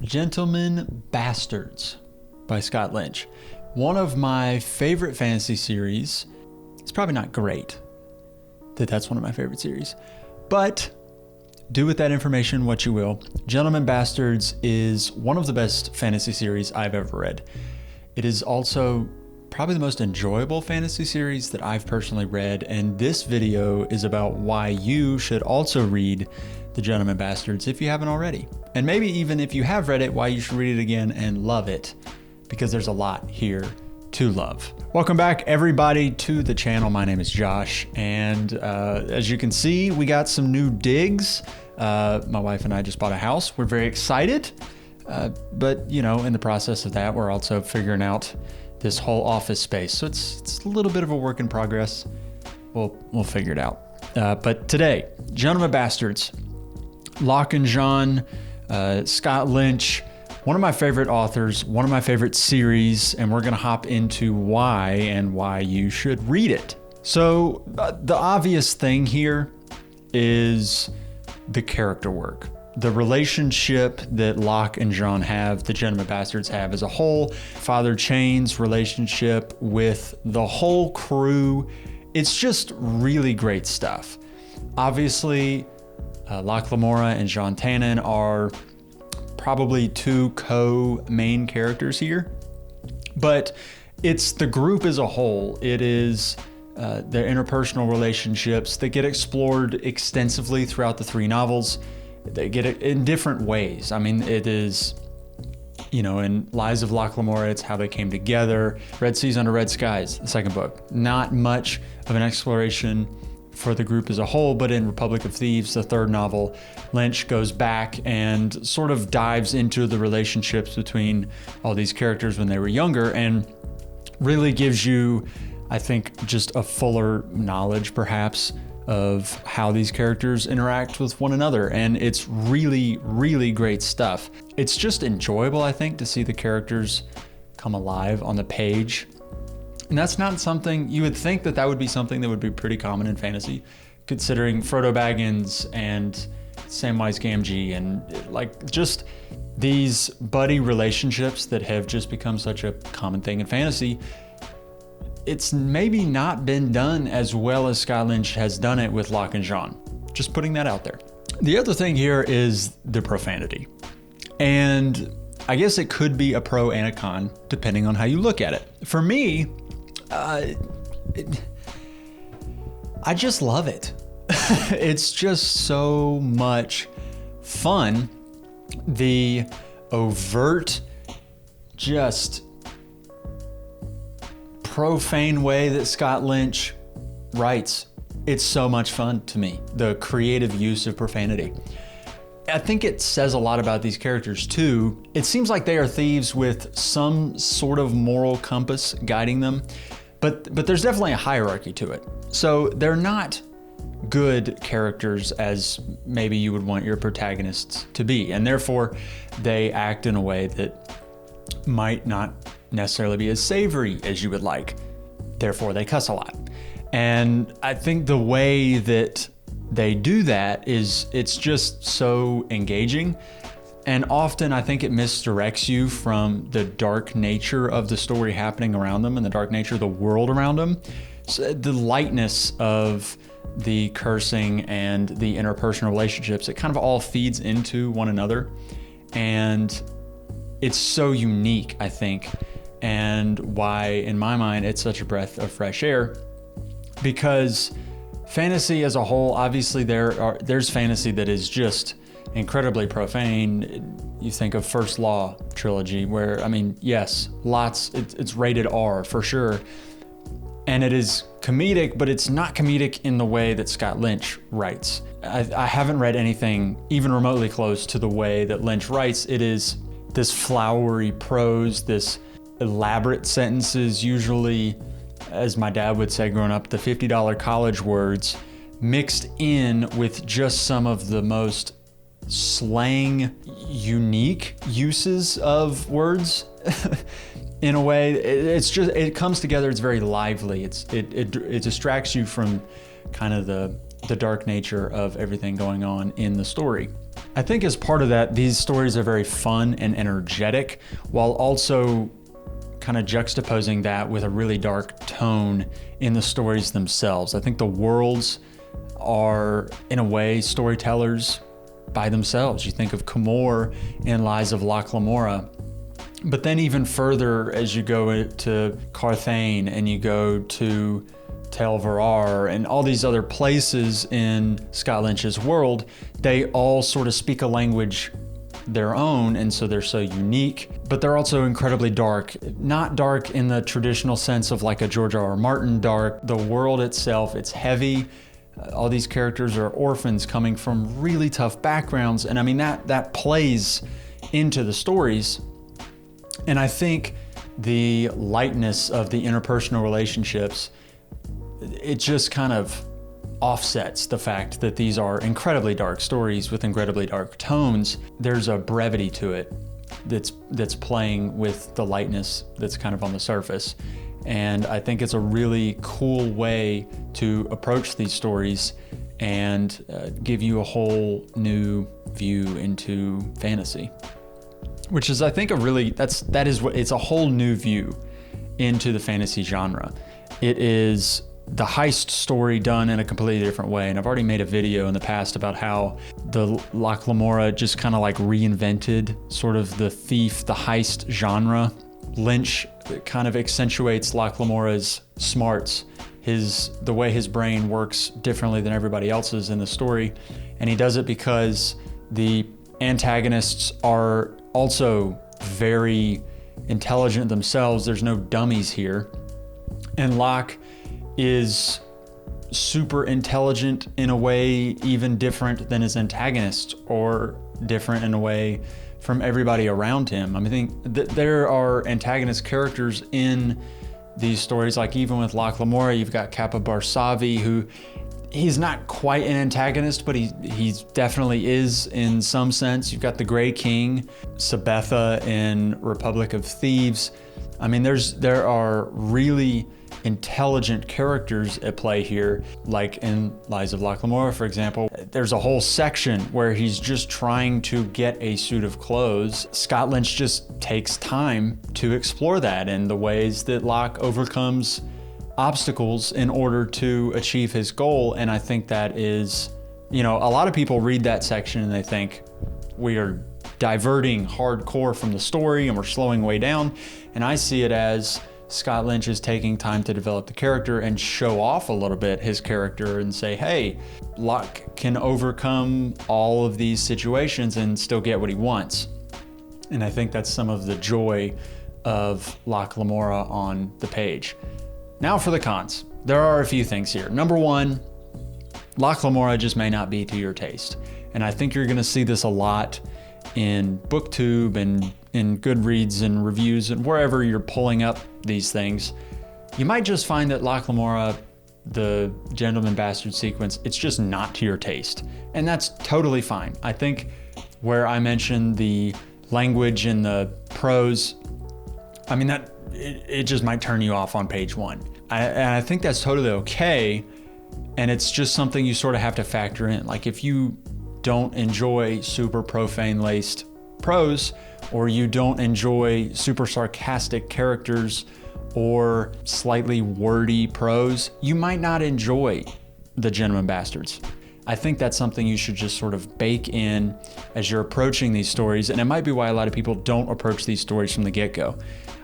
Gentlemen Bastards by Scott Lynch. One of my favorite fantasy series. It's probably not great that that's one of my favorite series, but do with that information what you will. Gentlemen Bastards is one of the best fantasy series I've ever read. It is also probably the most enjoyable fantasy series that I've personally read, and this video is about why you should also read The Gentlemen Bastards if you haven't already. And maybe even if you have read it, why you should read it again and love it, because there's a lot here to love. Welcome back, everybody, to the channel. My name is Josh, and as you can see, we got some new digs. My wife and I just bought a house. We're very excited, but you know, in the process of that, we're also figuring out this whole office space. So it's a little bit of a work in progress. We'll figure it out. But today, Gentlemen Bastards, Locke and John, Scott Lynch, one of my favorite authors, one of my favorite series, and we're gonna hop into why and why you should read it. So the obvious thing here is the character work. The relationship that Locke and John have, the Gentlemen Bastards have as a whole, Father Chain's relationship with the whole crew, it's just really great stuff. Obviously, Locke Lamora and John Tannen are probably two co-main characters here, but it's the group as a whole. It is their interpersonal relationships that get explored extensively throughout the three novels. They get it in different ways. I mean, it is, you know, in Lies of Locke Lamora, it's how they came together. Red Seas Under Red Skies, the second book. Not much of an exploration for the group as a whole, but in Republic of Thieves, the third novel, Lynch goes back and sort of dives into the relationships between all these characters when they were younger and really gives you, I think, just a fuller knowledge perhaps of how these characters interact with one another. And it's really, really great stuff. It's just enjoyable, I think, to see the characters come alive on the page. And that's not something, you would think that would be something that would be pretty common in fantasy, considering Frodo Baggins and Samwise Gamgee and like just these buddy relationships that have just become such a common thing in fantasy. It's maybe not been done as well as Scott Lynch has done it with Locke and John. Just putting that out there. The other thing here is the profanity. And I guess it could be a pro and a con, depending on how you look at it. For me, I just love it. It's just so much fun. The overt, just profane way that Scott Lynch writes, it's so much fun to me. The creative use of profanity. I think it says a lot about these characters too. It seems like they are thieves with some sort of moral compass guiding them, but there's definitely a hierarchy to it. So they're not good characters as maybe you would want your protagonists to be, and therefore they act in a way that might not necessarily be as savory as you would like. Therefore they cuss a lot. And I think the way that they do that is, it's just so engaging. And often I think it misdirects you from the dark nature of the story happening around them and the dark nature of the world around them. So the lightness of the cursing and the interpersonal relationships, it kind of all feeds into one another. And it's so unique, I think, and why, in my mind, it's such a breath of fresh air. Because fantasy as a whole, obviously there's fantasy that is just incredibly profane. You think of First Law trilogy, where, I mean, yes, it's rated R for sure. And it is comedic, but it's not comedic in the way that Scott Lynch writes. I haven't read anything even remotely close to the way that Lynch writes. It is this flowery prose, this elaborate sentences, usually, as my dad would say growing up, the $50 college words, mixed in with just some of the most slang, unique uses of words. In a way, it comes together. It's very lively. It distracts you from kind of the dark nature of everything going on in the story. I think as part of that, these stories are very fun and energetic, while also kind of juxtaposing that with a really dark tone in the stories themselves. I think the worlds are, in a way, storytellers by themselves. You think of Camor in Lies of Locke Lamora, but then even further as you go to Carthane and you go to Tel Varar and all these other places in Scott Lynch's world, they all sort of speak a language their own, and so they're so unique, but they're also incredibly dark. Not dark in the traditional sense of like a George R.R. Martin dark. The world itself, it's heavy. All these characters are orphans coming from really tough backgrounds, and I mean that plays into the stories. And I think the lightness of the interpersonal relationships, it just kind of offsets the fact that these are incredibly dark stories with incredibly dark tones. There's a brevity to it that's playing with the lightness that's kind of on the surface. And I think it's a really cool way to approach these stories and give you a whole new view into fantasy, which is, I think, it's a whole new view into the fantasy genre. It is the heist story done in a completely different way. And I've already made a video in the past about how the Locke Lamora just kind of like reinvented sort of the thief, the heist genre. Lynch kind of accentuates Locke Lamora's smarts, the way his brain works differently than everybody else's in the story. And he does it because the antagonists are also very intelligent themselves. There's no dummies here. And Locke is super intelligent in a way even different than his antagonists, or different in a way from everybody around him. I mean, I think that there are antagonist characters in these stories, like even with Locke Lamora, you've got Kappa Barsavi, who he's not quite an antagonist, but he definitely is in some sense. You've got the Grey King, Sabetha in Republic of Thieves. I mean, there are really intelligent characters at play here, like in Lies of Locke Lamora, for example. There's a whole section where he's just trying to get a suit of clothes. Scott Lynch just takes time to explore that and the ways that Locke overcomes obstacles in order to achieve his goal. And I think that is, a lot of people read that section and they think we are diverting hardcore from the story and we're slowing way down. And I see it as Scott Lynch is taking time to develop the character and show off a little bit his character and say, hey, Locke can overcome all of these situations and still get what he wants. And I think that's some of the joy of Locke Lamora on the page. Now for the cons. There are a few things here. Number one, Locke Lamora just may not be to your taste. And I think you're going to see this a lot in BookTube and in Goodreads and reviews and wherever you're pulling up these things. You might just find that Locke Lamora, the Gentleman Bastard sequence, it's just not to your taste. And that's totally fine. I think where I mentioned the language and the prose, I mean, that it just might turn you off on page one. And I think that's totally okay. And it's just something you sort of have to factor in. Like if you don't enjoy super profane laced prose, or you don't enjoy super sarcastic characters or slightly wordy prose, you might not enjoy the Gentleman Bastards. I think that's something you should just sort of bake in as you're approaching these stories, and it might be why a lot of people don't approach these stories from the get-go.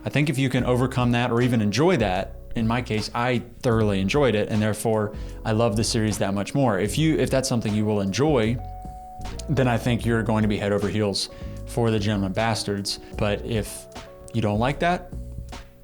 I think if you can overcome that or even enjoy that, in my case, I thoroughly enjoyed it, and therefore I love the series that much more. If that's something you will enjoy, then I think you're going to be head over heels for the Gentleman Bastards. But if you don't like that,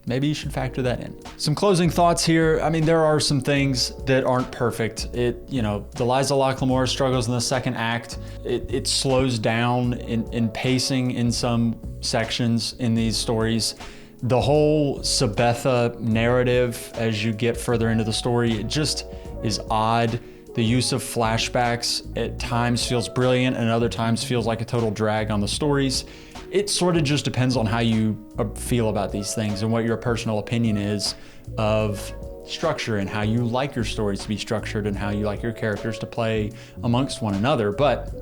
maybe you should factor that in. Some closing thoughts here. I mean, there are some things that aren't perfect. The Lies of Locke Lamora struggles in the second act. It slows down in pacing in some sections in these stories. The whole Sabetha narrative as you get further into the story, it just is odd. The use of flashbacks at times feels brilliant and other times feels like a total drag on the stories. It sort of just depends on how you feel about these things and what your personal opinion is of structure and how you like your stories to be structured and how you like your characters to play amongst one another. But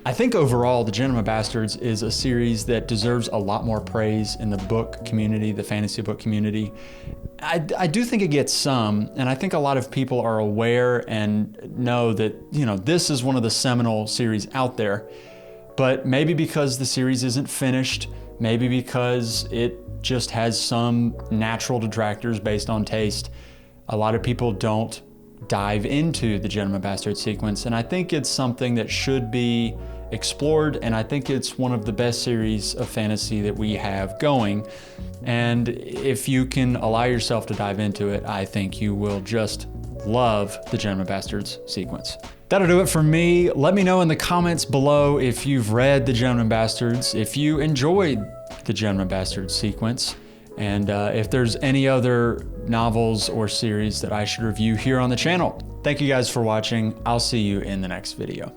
I think overall, The Gentleman Bastards is a series that deserves a lot more praise in the book community, the fantasy book community. I do think it gets some, and I think a lot of people are aware and know that, you know, this is one of the seminal series out there. But maybe because the series isn't finished, maybe because it just has some natural detractors based on taste, a lot of people don't dive into the Gentleman Bastard sequence. And I think it's something that should be explored, and I think it's one of the best series of fantasy that we have going. And if you can allow yourself to dive into it, I think you will just love the Gentleman Bastards sequence. That'll do it for me. Let me know in the comments below if you've read the Gentleman Bastards, if you enjoyed the Gentleman Bastards sequence, and if there's any other novels or series that I should review here on the channel. Thank you guys for watching. I'll see you in the next video.